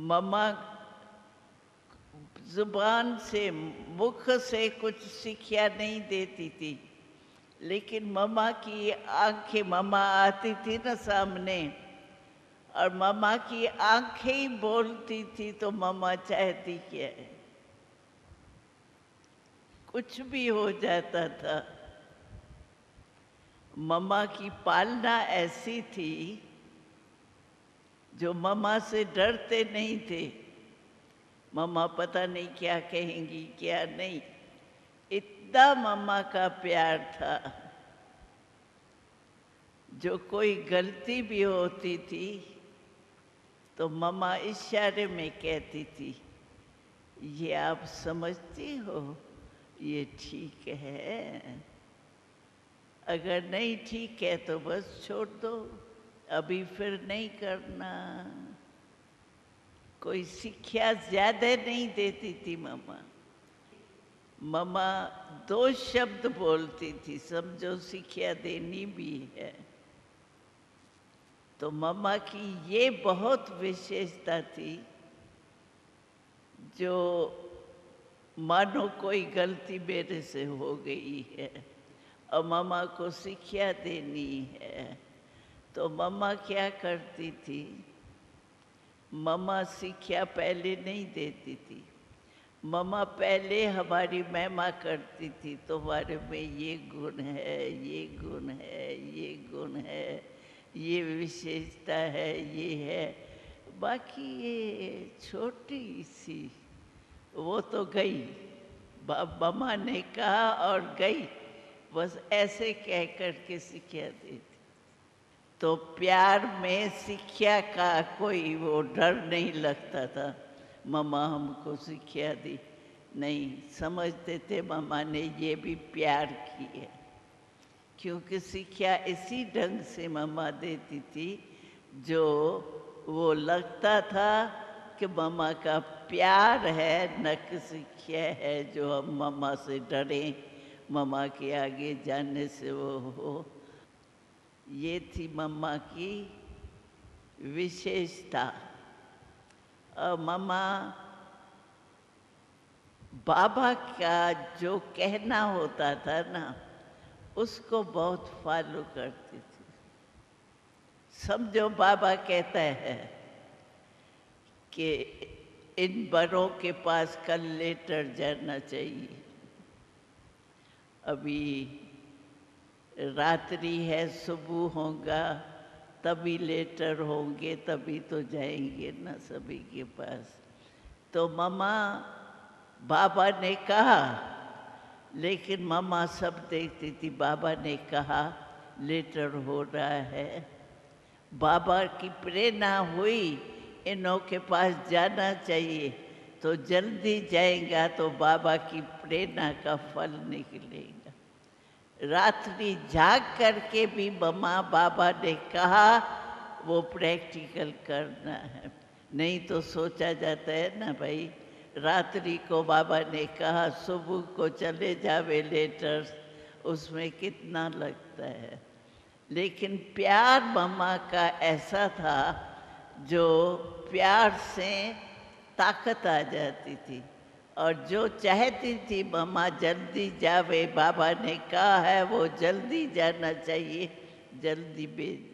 मम्मा जुबान से, मुख से कुछ शिक्षा नहीं देती थी, लेकिन मम्मा की आंखें, मम्मा आती थी ना सामने, और मम्मा की आंखें ही बोलती थी, तो मम्मा चाहती क्या है, कुछ भी हो जाता था। मम्मा की पालना ऐसी थी, जो मम्मा से डरते नहीं थे। मम्मा पता नहीं क्या कहेंगी क्या नहीं, इतना मम्मा का प्यार था। जो कोई गलती भी होती थी तो मम्मा इशारे में कहती थी, ये आप समझती हो, ये ठीक है, अगर नहीं ठीक है तो बस छोड़ दो, अभी फिर नहीं करना। कोई शिक्षा ज्यादा नहीं देती थी मम्मा। मम्मा दो शब्द बोलती थी, समझो शिक्षा देनी भी है। तो मम्मा की ये बहुत विशेषता थी, जो मानो कोई गलती मेरे से हो गई है और मम्मा को शिक्षा देनी है, तो मम्मा क्या करती थी, मम्मा शिक्षा पहले नहीं देती थी। मम्मा पहले हमारी महिमा करती थी, तुम्हारे में ये गुण है, ये गुण है, ये गुण है, ये विशेषता है, ये है। बाकी ये छोटी सी, वो तो गई, मम्मा ने कहा और गई, बस ऐसे कह कर के शिक्षा देती। तो प्यार में शिक्षा का कोई वो डर नहीं लगता था। मम्मा हमको शिक्षा दी, नहीं, समझते थे मम्मा ने ये भी प्यार की है, क्योंकि शिक्षा इसी ढंग से मम्मा देती थी, जो वो लगता था कि मम्मा का प्यार है, न कि शिक्षा है जो हम मम्मा से डरें, मम्मा के आगे जाने से वो हो। ये थी मम्मा की विशेषता। और मम्मा बाबा का जो कहना होता था ना, उसको बहुत फॉलो करती थी। समझो बाबा कहता है कि इन बड़ों के पास कल लेटर जाना चाहिए, अभी रात्रि है, सुबह होगा तभी लेटर होंगे, तभी तो जाएंगे ना सभी के पास। तो मम्मा, बाबा ने कहा, लेकिन मम्मा सब देखती थी, बाबा ने कहा लेटर हो रहा है, बाबा की प्रेरणा हुई इनों के पास जाना चाहिए, तो जल्दी जाएगा तो बाबा की प्रेरणा का फल निकलेगा। रात्रि जाग करके भी मम्मा, बाबा ने कहा वो प्रैक्टिकल करना है, नहीं तो सोचा जाता है ना भाई, रात्रि को बाबा ने कहा सुबह को चले जावे लेटर्स, उसमें कितना लगता है। लेकिन प्यार मम्मा का ऐसा था, जो प्यार से ताकत आ जाती थी, और जो चाहती थी मम्मा जल्दी जावे, बाबा ने कहा है वो जल्दी जाना चाहिए, जल्दी भेज